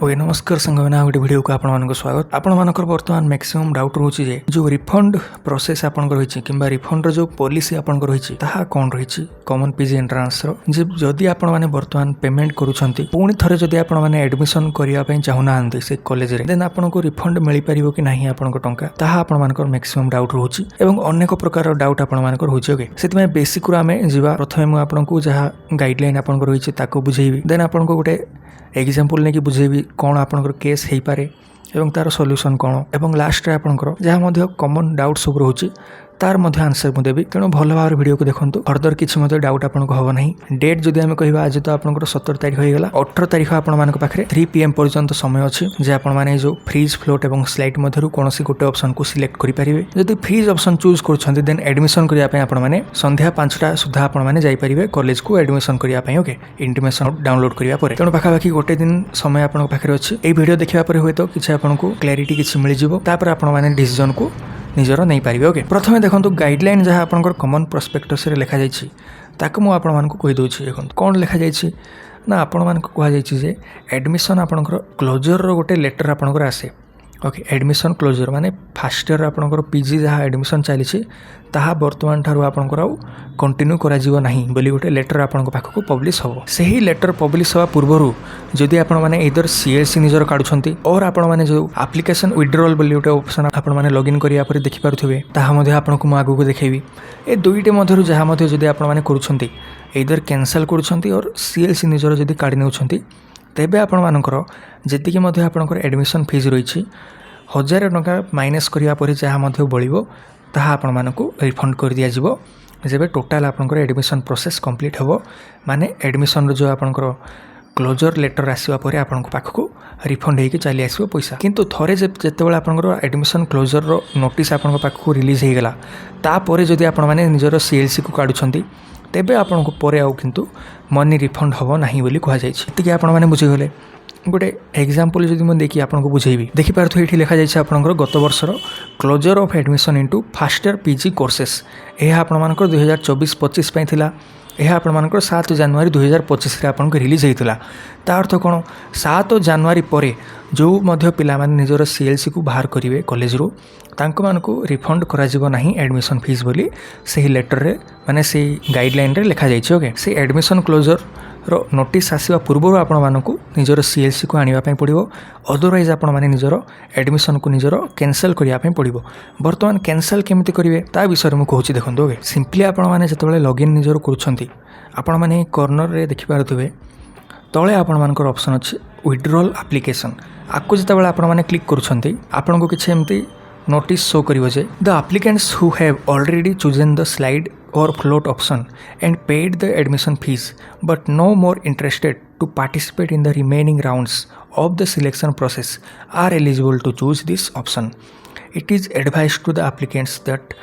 Okay नमस्कार संगना गोटे video को आपण स्वागत आपण मानकर बर्तमान मैक्सिमम डाउट रोचे जे जो रिफंड प्रोसेस आपन रही कि रिफंड जो पॉलिसी आपन रही कौन रही कॉमन पीजी एंट्रांस जदि आपण मैंने बर्तमान पेमेंट करुँच पुणी थे जदि आपण मैंने एडमिशन करने चाहूना से कॉलेज रे देन आपन को रिफंड मिल पार कि नहीं आपन टंका ताहा आपण मानकर मैक्सिमम डाउट रोचे एवं अनेक प्रकार डाउट आपण मानकर होचे ओके से बेसिक आम जा प्रथमे मुझे आपको जहाँ गाइडलाइन आपन रही बुझेबी देन आपन को गोटे एग्जाम्पल नहीं कि बुझेबी कौन आपनकर केस हो पारे एवं तार सॉल्यूशन कौन एवं लास्ट रे आपनकर जहाँ कॉमन डाउट सब रोचे तार मध्य आंसर मुझे देवी तेणु भल भाव वीडियो को देखो फर्दर किसी डाउट आपको हम ना डेट जदि आम कह आज तो आप 17 तारीख होगा 18 तारीख आपण पाखे 3 PM पर्यंत समय अच्छी जे आपने जो फ्रीज फ्लोट और स्लाइड मध्य कौन गोटे ऑप्शन को सिलेक्ट करेंगे जदि फ्रीज ऑप्शन चूज कर देन एडमिशन करने संध्या 5टा सुधा आपरे कॉलेज को एडमिशन करने ओके इंटिमेशन डाउनलोड करने तेणु पाखापाखि गोटे दिन समय आप पाखे अच्छी ये वीडियो देखा हुए तो किसी आपको क्लैरिटी किसी मिल जापर डिसीजन को निजर नहीं पारे ओके प्रथम देखो गाइडलाइन जहाँ आपंकर कॉमन प्रोस्पेक्टस लिखा जाकि मुझे कहीदे देखो कौन लिखा जाइए ना आपण मान कहुए एडमिशन आपंकर क्लोजर गोटे लेटर आपंकर आसे ओके एडमिशन क्लोजर माने फास्ट ईयर आपंकर पीजी जहाँ एडमिशन चली ताहा बर्तमान ठारू आपंकर आउ कंटिन्यू करा जीवो नाही बोली गोटे लेटर आपन पाखक पब्लिश हो सही लेटर पब्लिश हवा पूर्व जदि आपण माने इधर सीएलसी निजर काढुछंती और आपण माने जो एप्लिकेशन विड्रॉल बोली गोटे ऑप्शन आपण माने लॉगिन करिया पर देखि पारुथिबे ताहा मध्ये आपण को आगु को देखेबी ए दुईटे मध्यरु जहाँ मध्ये जदि आपण माने करूछंती इधर कैंसल करूछंती और सीएलसी निजर जदि काढि नेउछंती तेबे आपण मानकर जेतिकी मध्ये आपनकर एडमिशन फीस रही 1000 टंका माइनस करिया पर जहाँ मध्ये बळिबो ताहा आपण मानकु रिफंड कर दिया जिवो जेबे टोटाल आपनकर एडमिशन प्रोसेस कंप्लीट हो माने एडमिशन जो आपनकर क्लोजर लेटर आसवा पर आपन पाखक रिफंड होकर चली आसो पैसा किंतु थरे जितेबाला आपनकर एडमिशन क्लोजर रो नोटिस आपन पाखक रिलीज हो गला तापर जदि आपण माने निजर सीएलसी को काढुछंती तेबे आपन को परे आउ किंतु मनी रिफंड हो नाही बोली कहा जाय छै एतिके आपण माने बुझिगले गोटे एग्जाम्पल जदि मुझे देखिए आपको बुझेबी देखिपारे ये लिखा जाए आपंकर गत वर्षर closure of admission into first year PG courses यह आपंकर 2024-25 थिला यह आपंकर 7 जनवरी 2025 आपको रिलीज होता ता अर्थ कौन 7 जनवरी पर जो मध्य पिला माने निजर सीएलसी को बाहर करेंगे कॉलेज रू तांको मानकु रिफंड करा जीवो नाही एडमिशन फीस बोली सही लेटर रे माने से गाइडलाइन रे लिखा जाइए ओके से एडमिशन क्लोजर रो नोटिस आसवा पूर्व आपण मानकु निजर सीएलसी को आनिबा पई पड़िबो अदरवाइज आपण माने निजर एडमिशन को निजर कैंसल करिया पई पड़िबो बर्तमान कैंसल केमिति करिवे ता विषय मु कहूची देखंतो ओके सिंपली आपण माने जतबेले लॉगिन निजर करूछंती आपण माने कॉर्नर रे देखि पारुथिबे तळे आपण मानकर ऑप्शन अछि विड्रॉल एप्लिकेशन आकु जतबेले आपण माने क्लिक करूछंती आपण को किछि एमति नोटिस शो करिवो जे the applicants who have already chosen the slide or float option and paid the admission fees but no more interested to participate in the remaining rounds of the selection process are eligible to choose this option. It is advised to the applicants that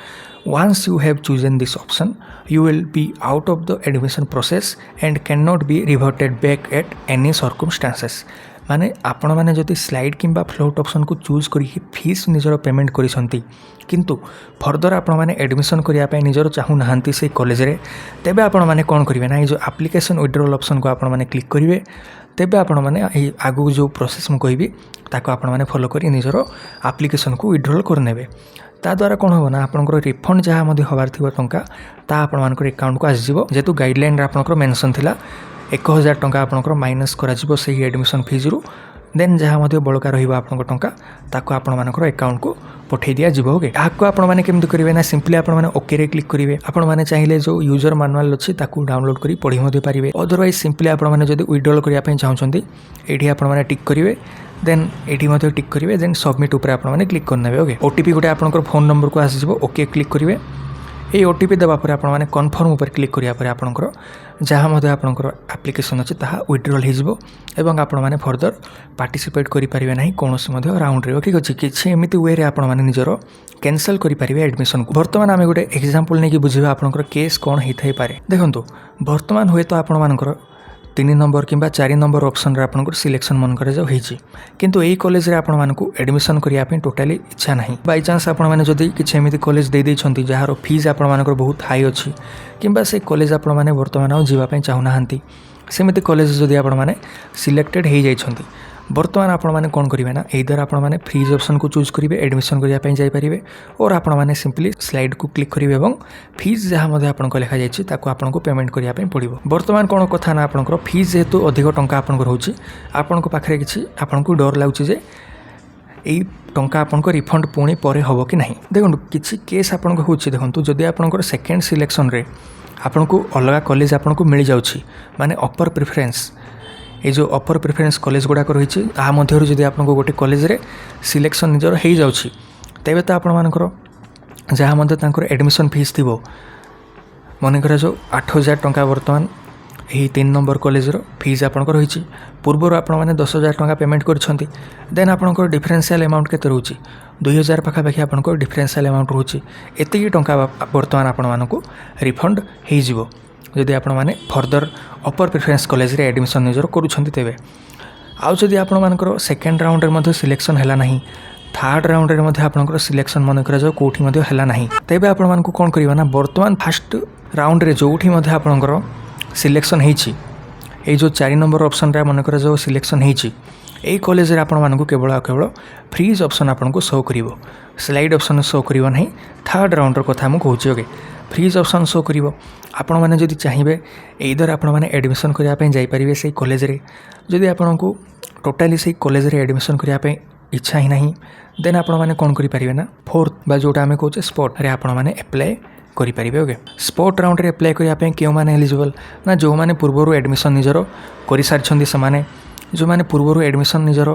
once you have chosen this option you will be out of the admission process and cannot be reverted back at any circumstances. माने आपण माने जदि slide किंबा float option को choose करी fees निजर payment करिसंती किंतु further आपण माने एडमिशन करिया पय निजर चाहू नाहंती से कॉलेज रे तेबे आपण माने कोन करिवे ना जो एप्लिकेशन विड्रॉल ऑप्शन को आपण माने क्लिक करिवे तेबे आपण माने आगु जो प्रोसेस मु कहबी ताको आपण माने फॉलो करी निजर एप्लिकेशन को विड्रॉल कर नेबे ता द्वारा कौन हम ना आपंकर रिफंड जहाँ मध्य हबार थी टंका ता आपण मानकर अकाउंट को आसीजिवो जेतु गाइडलाइन रे आपनकर मेंशन थिला 1000 टंका आपनकर माइनस करा जिवो सही एडमिशन फीस रु देन जहाँ मध्य बळका रहिबो आपनकर टंका ताको आपण मानकर अकाउंट को पठे दिया जिवो ओके ताको आपण माने केमति करिवे ना सिंपली आपण माने ओके रे क्लिक करिवे आपण माने चाहिले जो यूजर मैनुअल अछि ताको डाउनलोड करी पढि मधे पारिबे अदरवाइज सिंपली आपण माने जदि विड्रॉल करिया पय चाहउछंती एठी आपण माने टिक करिवे देन एठी मधे टिक करिवे देन सबमिट ऊपर आपण माने क्लिक करनेबे ओके ओटीपी गोटे आपनकर फोन नंबर को आसी जिवो ओके क्लिक करिवे ये ओटीपी देवा पर आपण माने कन्फर्म ऊपर क्लिक करिया पर आपनकर जहाँ मध्य आपनकर एप्लिकेशन अछि ताहा विड्रॉल हो जिवो एवं आपण माने फर्दर पार्टिसिपेट करि परिबे नाही कोनोसी मध्य राउंड रे ठीक अछि किछि एमिति वे रे आपण माने निजरो कैंसल करि परिबे एडमिशन को वर्तमान आमे गोटे एग्जांपल नै कि बुझिबा आपनकर केस कोन हिथै पारे देखंतु वर्तमान होय तो आपण मानकर 3 नंबर किंबा 4 नंबर ऑप्शन रे आपनकर सिलेक्शन मन करे जो होईची किंतु एई कॉलेज रे आपण मानकु एडमिशन करिया पे टोटली इच्छा नाही बाय चांस आपण माने जदी किछि एमिति कॉलेज दे दैछंती जहार फीस आपण मानकर बहुत हाई अछि किंबा से कॉलेज आपण माने वर्तमान आ जीवा पे चाहू नाहंती सेमिति कॉलेज जदी आपण माने सिलेक्टेड हे जाइछंती बर्तमान आपण मैंने कौन करेंगे ना इधर आपण मैंने फ्रीज ऑप्शन को चूज करेंगे एडमिशन करने जापारे और आपण मैंने सिंपली स्लाइड को क्लिक करेंगे और फीस जहाँ आपको लिखा जाए आपको पेमेंट करने पड़ो। बर्तमान कौन कथा ना आपंकर फीस जेहेतु अधिक टंका आपंकर रोचे आपण पाखे कि आपको डर लगुच यही टंका आपको रिफंड पुणी पर हम कि ना देखो किसी केस आपको हो देखो जदि आपंकर सेकेंड सिलेक्शन रे आपन को अलग कॉलेज आपन को मिल जाउछि माने अपर प्रेफरेंस ये जो अपर प्रेफरेंस कॉलेज गुड़ाक रही ता मध्य जदि आपको गोटे कॉलेज रे सिलेक्शन निजर हो जाउछि तेबे तो आपण मानकर जहाँ मध्य तांकर एडमिशन फीस थिबो मन कर जो 8,000 टंका बर्तमान यही 3 नंबर कॉलेज रो फीस आपंकर रही पूर्वर आपण मैंने 10,000 टंका पेमेंट करछंती देन आपंकर डिफरेंशियल अमाउंट केते रहउछि 2,000 पाखापाखि आपंकर डिफरेंशियल अमाउंट रहउछि एतिकी टंका बर्तमान आपण मानकु रिफंड हो जिवो जदि आपण माने फर्दर अपर प्रेफरेंस कॉलेज रे एडमिशन निजर करूछंती तेबे आउ जदि आपण मानकर सेकेंड राउंड रे मध्ये सिलेक्शन हैला नाही थर्ड राउंड रे मध्ये आपनकर सिलेक्शन मन करा जो कोठी मध्ये हैला नाही तेबे आपण मानकु कोन करिवा ना बर्तमान फर्स्ट राउंड रे जोठी मध्ये आपनकर सिलेक्शन होती ये जो 4 नंबर ऑप्शन रे मन कर जो सिलेक्शन होती यही कॉलेज रे आपण मानकु केवल केवल फ्रीज ऑप्शन आपको शो करिवो स्लाइड ऑप्शन शो करिवो नहीं थर्ड राउंड रो कथा मु कहूची ओके फ्रीज ऑप्शन शो करिवो आपण माने जदि चाहिए इधर आपण माने एडमिशन करिया पे जाई परिबे से कॉलेज रे जदि आपनको टोटली से कॉलेज रे एडमिशन करिया पे इच्छा ही नहीं देन आपण माने कोन करि परिबे ना फोर्थ बा जोटा हमें कहूचे स्पॉट रे आपण माने अप्लाई करें ओके स्पॉट राउंड रे अप्लाई करने क्यों मैंने एलिजिबल ना जो मैंने पूर्वर एडमिशन निजर कर सारी से जो मैंने पूर्वर एडमिशन निजर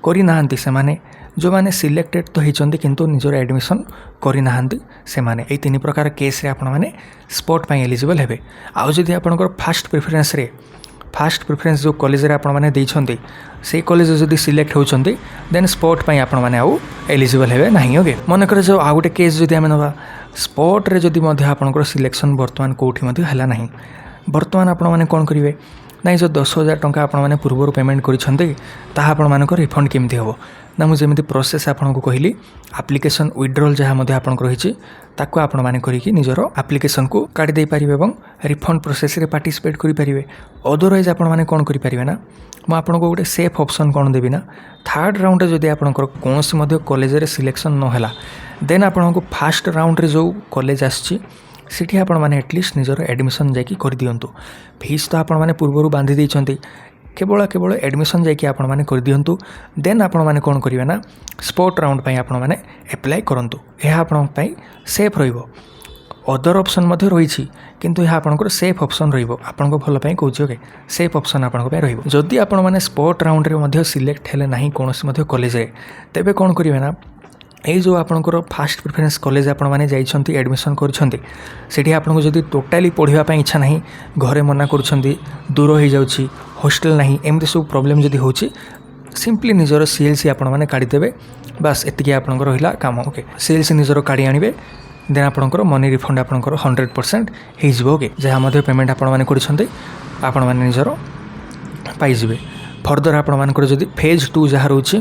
करना से जो मैंने सिलेक्टेड तो होती किंतु निजर एडमिशन करना से यही 3 प्रकार केस रे आपण माने स्पॉट पाई एलिजिबल हेबे आउ जदि आपनकर फास्ट प्रेफरेंस जो कॉलेज रे आपण माने देइछंती से कॉलेज जदि सिलेक्ट होचंती देन स्पॉट पाई आपण माने आउ एलिजिबल हेबे नहीं ओके मन कर जो आ गोटे केस जदि आमे नबा स्पॉट रे जदि मध्य आपनकर सिलेक्शन बर्तमान कोठी मध्य हैला नहीं बर्तमान आपण माने कोन करिवे ना जो 10,000 टंका आपण माने पूर्व पेमेंट करिसंते ताहा आपण मानकर रिफंड केमथि होबो ना मु जेमिति प्रोसेस आपनको कहली एप्लिकेशन विथड्रॉल जहाँ मध्य आपनको रही ताको आपण माने करिकि निजर एप्लिकेशन को काटी दे पारिबे एवं रिफंड प्रोसेस रे पार्टिसिपेट करि पारिबे अदरवाइज आपण माने कोन करि पारिबे ना मु आपनको गोटे सेफ ऑप्शन कोन देबी ना थर्ड राउंड रे जदि आपनकर कोनसी मध्य कॉलेज रे सिलेक्शन न हैला देन आपनको फर्स्ट राउंड रे जो कॉलेज आछि सिटी आपण माने एटलिस्ट निजर एडमिशन जाकी कर दियंतु फीस तो आपण माने पूर्वरु बांधी देइछंती केवल एडमिशन जाकि आपण माने कर दियंतु देन आपण माने कोन करिवे ना स्पॉट राउंड पई आपण माने अप्लाई करंतु एहा आपण पई सेफ रहिबो अदर ऑप्शन मध्ये रही किंतु यह आपंकर सेफ ऑप्शन रहिबो आपनको भल पई कहूची ओके सेफ ऑप्शन आपनको पई रहिबो जदि आपण माने स्पॉट राउंड रे मध्ये सिलेक्ट हेले नाही कोनोसी मध्ये कॉलेज रे तेबे कोन करिवे ना ये जो आपंकर फास्ट प्रेफरेंस कॉलेज आपण माने जाइछंती एडमिशन करछंती सेठी आपनको जदि टोटली पढिबा पई इच्छा नाही घरे मना करछंती दूर हो जाउची हॉस्टल नहीं एमती सब प्रॉब्लम जदि होची सिंपली निजर सीएलसी आपण माने काढी देबे बस एतिकी आपनको रहिला काम ओके सीएलसी निजर काढी आनिबे देन आपणकर मनी रिफंड आपणकर 100% हो जिवो ओके जहाँ मध्य पेमेंट आपण माने करछंती आपण माने निजर पाई जिवे फर्दर आपण मानकर जदि फेज 2 जहाँ रोची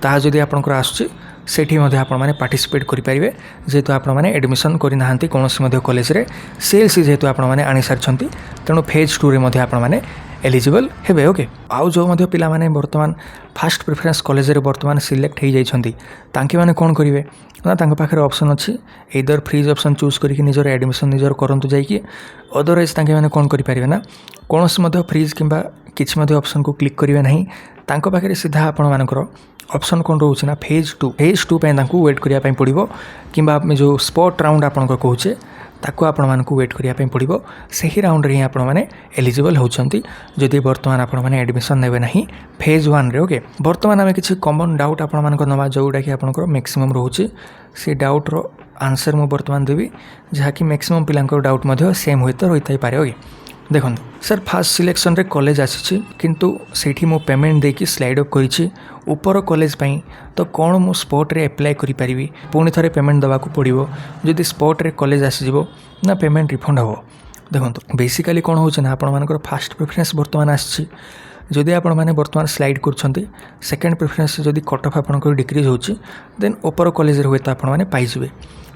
ता जदि आपणकर आसुची सेठी मध्य आपण माने पार्टिसिपेट करि परिबे जेतु आपण माने एडमिशन करि नाहंती कोनोसी मध्य कॉलेज रे सीएलसी जेतु आपण माने आनी सारछंती तेणु फेज 2 रे मध्य आपण माने एलिजिबल हेबे ओके आउ जो मध्य पिला माने वर्तमान फास्ट प्रेफरेंस कॉलेज रे वर्तमान सिलेक्ट हो जाइछंती तांके माने कोन करिवे ना तांके पाखरे ऑप्शन अछि इधर फ्रीज ऑप्शन चूज करिकि निजर एडमिशन निजर करंतु जाइकि अदरवाइज तांके माने कोन करि परिवे ना कोनोसी मध्य फ्रीज किंबा किछि मध्य ऑप्शन को क्लिक करिवे नाही तांको पाखरे सीधा आपण मानकर ऑप्शन कोन रोचे ना फेज 2 पे तांको वेट करिया पई पड़िबो किंबा आप जो स्पॉट राउंड आपण को कहूचे ताको आपण मानकु वेट करिया पई पड़िबो सही राउंड रे आपण माने एलिजिबल होचंती जदि वर्तमान आपण माने एडमिशन नेबे नाही फेज 1 रे ओके वर्तमान हमें किछि कॉमन डाउट आपण मानको नवा जोडा कि आपनकर मैक्सिमम रहउची से डाउट रो आंसर मु वर्तमान देबी जहा कि मैक्सिमम पिलांको डाउट मध्ये सेम होइत रहितै पारे ओके देखो सर फास्ट सिलेक्शन रे कॉलेज आसी किंतु सेठी मो पेमेंट देकी स्लाइड अप करिछि ऊपर कॉलेज पाई तो कौन मु स्पॉट रे अप्लाई करि परिबी पुणी थरे पेमेंट दवा को पड़िबो जदि स्पॉट रे कॉलेज आसी जिवो ना पेमेंट रिफंड हो देखो बेसिकली कौन होछ ना आपण मानकर फास्ट प्रेफरेंस वर्तमान आसी जदि आपण माने वर्तमान स्लाइड करछंती सेकंड प्रेफरेंस जदि कट ऑफ आपनकर डिक्रीज होची देन ऊपर कॉलेज रे होता आपण माने पाई जिवे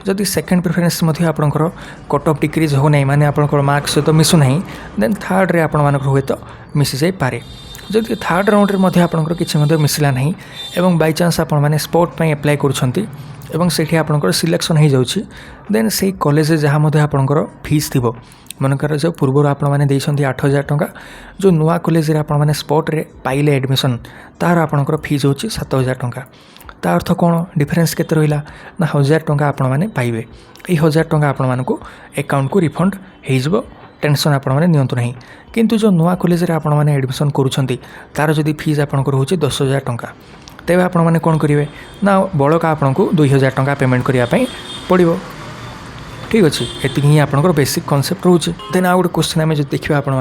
जदि सेकंड प्रेफरेंस मध्ये आपनकर कट ऑफ डिक्रीज हो नै माने आपनकर मार्क्स तो मिसु नहीं देन थर्ड रे आपण मानकर होय तो मिसि जाई पारे जदि थर्ड राउंड रे आपंकर किसी मिसला ना एवं बाय चांस आपण मैंने स्पोर्ट पर एप्लाय कर सेठी आपंकर सिलेक्शन हो जाऊँगी देन से कॉलेज जहाँ आपंकर फीस थी मनकर जो पूर्वर आपण मैंने 8,000 टंका जो नुआ कॉलेज आप स्पोर्ट रे पाइले एडमिशन तार आपंकर फीस हो 7,000 टंका ता अर्थ कौन डिफरेन्स केते रहिला ना 1,000 टंका आपण मैंने पाइबे ये 1,000 टंका आपण मानकु अकाउंट को रिफंड हो टेंशन आपण मैंने नियंतु नहीं किंतु जो नुआ कॉलेज रे आपण मैंने एडमिशन करूछंती तार जदि फीस आपंकर हो 10,000 टंका तेबे आपण मैंने कौन करेंगे ना बड़का आपन को 2,000 टंका पेमेंट करने पड़ो ठीक अच्छे ये ही आपंकर बेसिक कॉन्सेप्ट रोचे देन आउ गोटे क्वेश्चन आम जो देखा आपर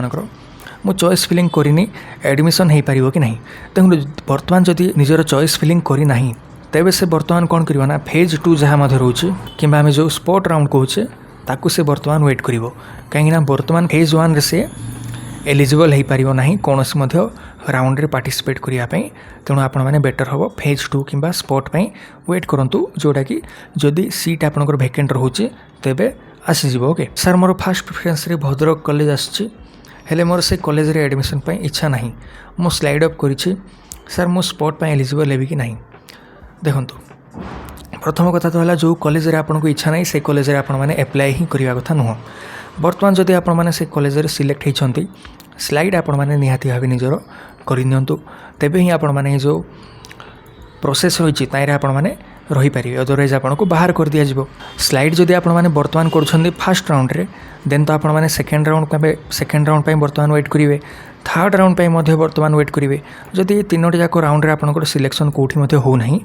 मु चॉइस फिलिंग करनी एडमिशन हो पार कि नहीं देखो बर्तमान जदि निजर चॉइस फिलिंग करना तेबे से बर्तमान कौन करना फेज 2 जहाँ रोचे कि आम जो स्पोर्ट राउंड कहे ताकू से बर्तमान वेट कर कहीं बर्तमान फेज 1 रे से एलिजिबल हो पार ना कौन राउंड रे पार्टिसिपेट करने तेणु आपण मैंने बेटर हम फेज 2 कि स्पोर्ट पर वेट करूँ जोटा कि जदि सीट आपंकर भैकेंट रोचे तेबे आसीज ओके सर मोर फास्ट प्रिफरेन्स रे भद्रक कॉलेज आसी हेले मोर से कॉलेज रे एडमिशन पे इच्छा नहीं मु स्लाइड अप करिछि सर मु स्पोर्ट पे एलिजिबल हेबी कि नहीं देखंतु प्रथम कथा तो है जो कॉलेज रे आपन को इच्छा नहीं से कॉलेज रे आपण माने अप्लाई ही करिया कथा नुह बर्तमान जदि आपण माने से कॉलेज रे सिलेक्ट होइछंती स्लाइड आपण माने निहाती भाबे निजर करि नियंतु तेबे ही आपण माने जो प्रोसेस होइछि ताइरे आपण माने रही पारे अदरवाइज आपन को बाहर कर दिया जिवो स्लाइड जदि आपण माने बर्तमान करछंती फर्स्ट राउंड रे देन तो आपण माने सेकंड राउंड पे बर्तमान वेट करिवे थर्ड राउंड पे मध्य बर्तमान वेट करिवे जदि तीनोटी जाक राउंड रे आपन को सिलेक्शन कोठी मध्य हो नहीं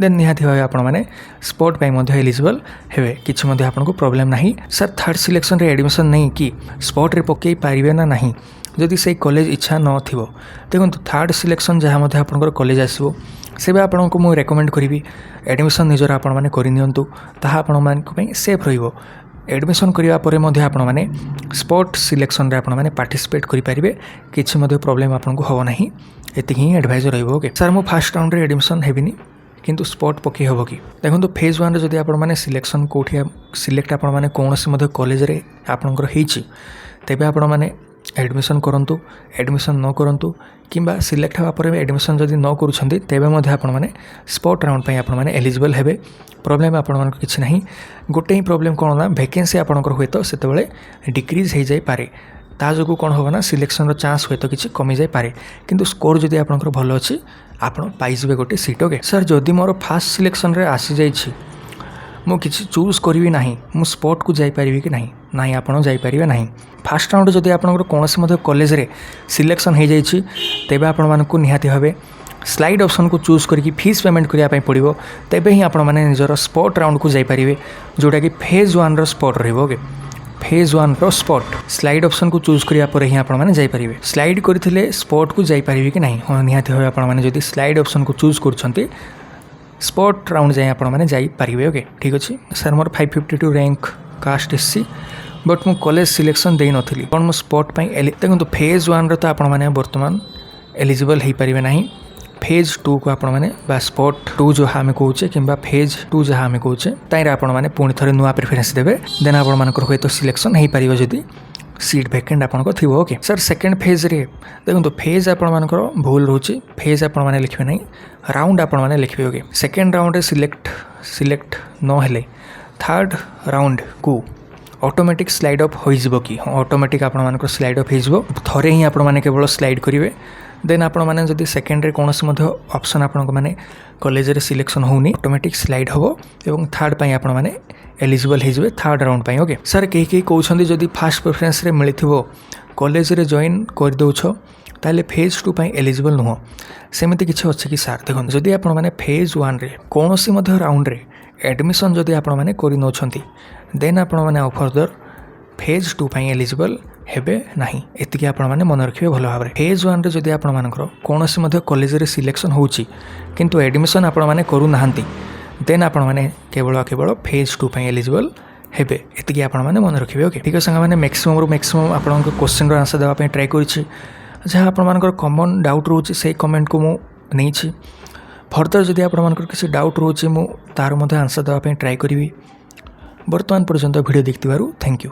देन निहाती भाबे आपण माने स्पोर्ट पे मध्य एलिजिबल हेबे किछि मध्य आपन को प्रॉब्लम नहीं सर थर्ड सिलेक्शन रे एडमिशन नहीं कि स्पोर्ट रे पकई पारिबे ना नहीं जदि से कॉलेज इच्छा न थिबो देखो थर्ड सिलेक्शन जहाँ मध्य आपन कॉलेज आसो से आपण को मुझे रेकमेंड करी एडमिशन निजर आपण मैंने करनियंतु ताहा आपण मानक सेफ रहिबो एडमिशन करिवा परे मध्य आपण माने स्पोर्ट सिलेक्शन रे आपण माने पार्टिसिपेट करि परिबे किछि मध्य प्रॉब्लम आपण को हो नाही एति ही एडवाइस रहिबो ओके सर मु फर्स्ट राउंड रे एडमिशन हेबिनी किंतु स्पोर्ट पके हबो कि देखंतु फेज 1 रे जदि आपण माने सिलेक्शन कोठी सिलेक्ट आपण माने कोनोसी मध्य कॉलेज रे आपनकर हेछि तेबे आपण माने एडमिशन करंतु एडमिशन न करंतु किंबा सिलेक्ट हवा पर एडमिशन जदि न करूछंती तेबे मध्य आपण माने स्पोर्ट राउंड पे आपण माने एलिजिबल हेबे प्रॉब्लम आपण मानक किछि नहीं गोटे ही प्रॉब्लम कोन ना वैकेंसी आपनकर हुए तो सेतबेले डिक्रीज हो जाय पारे ता जोगु कोन होबा ना सिलेक्शन रो चांस हुए तो किछि कमी जाय पारे किंतु स्कोर जदि आपनकर भलो अछि आपण पाइजबे गोटे सीट ओके सर जदि मोर फास्ट सिलेक्शन रे आसी जाइछि मु किछि चूज करबी नाही मु स्पोर्ट को जाई परिबी कि नाही नाही आपण जाई परिबे नाही फास्ट राउंड जदि आपनकर कोनोसी मध्य कॉलेज रे सिलेक्शन हो जाइछि तेबे आपण मानकु निहाती भाबे स्लाइड ऑप्शन को चूज करके फीस पेमेंट करिया पड़ो तेबे ही आपण माने निजर स्पोर्ट राउंड को जाई परिबे जोटा कि फेज 1 रो स्पोर्ट रहबो ओके फेज 1 रो स्पोर्ट स्लाइड ऑप्शन को चूज करिया पर ही आपण माने जाई परिबे स्लाइड करथिले स्पोर्ट को जाई परिबे कि नाही हो निहाती भाबे आपण माने जदि स्लाइड ऑप्शन को चूज करछंती स्पोर्ट राउंड जाए आपण माने जाई परिबे ओके ठीक अछि सर मोर 552 रैंक कास्ट एससी बट मु कॉलेज सिलेक्शन देई नथिली कोन मु स्पोर्ट पई देखंतु फेज 1 रो तो आपण माने वर्तमान एलिजिबल हेई परिबे नाही फेज 2 को आपण माने बा स्पोर्ट 2 जो हमें कहूचे किंबा फेज 2 जहाँ हमें कहूचे ताइरे आपण माने पुणी थरे नुआ प्रेफरेंस देबे देन आपण मानकर होय तो सिलेक्शन हेई परिबो जदी सीट वैकेंट आपण को थिबो ओके सर सेकंड फेज रे देखंतु फेज आपण मानकर भूल रहउची फेज आपण माने लिखबे नाही राउंड आपण माने लिखबे ओके सेकंड राउंड रे सिलेक्ट न हेले थर्ड राउंड को ऑटोमेटिक स्लाइड अप हो जिवो कि ऑटोमेटिक आपण मानकर स्लाइड अप हो जिवो थरे ही आपण माने केवल स्लाइड करिवे देन आपण माने जदि सेकेंड रे कोनोसी मध्य ऑप्शन आपण को माने कॉलेज रे सिलेक्शन होउनी ऑटोमेटिक स्लाइड हबो एवं थर्ड पई आपण माने एलिजिबल हो जिवे थर्ड राउंड पई ओके सर केही कहउछंदी जदि फास्ट प्रेफरेंस रे मिलिथिबो कॉलेज रे जॉइन कर दउछो ताले फेज 2 पई एलिजिबल नुह सेमिति किछि अछि कि सर देखन जदि आपण माने फेज 1 रे कोनोसी मध्य राउंड रे एडमिशन जदि आपण माने करि नछंती देन आपण माने फर्दर फेज 2 पई एलिजिबल हेबे नाही एतिकी आपण माने मन रखिबे भलो भाबरे फेज 1 रे जदि आपण मानकर कोनोसी मध्य कॉलेज रे सिलेक्शन होउची किंतु एडमिशन आपण माने करू नाहंती देन आपण माने केवल फेज 2 पई एलिजिबल हेबे एतिकी आपण माने मन रखिबे ओके ठीक संग माने मैक्सिमम रो मैक्सिमम आपण को क्वेश्चन रो आंसर देबा पई ट्राई करिछि जहाँ आपण मानकर कॉमन डाउट रोची से कमेंट को मु नैछि फर्दर जदि आपण मानकर किसी डाउट रोची मु तार मध्य आंसर देबा पई ट्राई करिवि वर्तमान पर्यंत वीडियो देखतिबारु थैंक यू।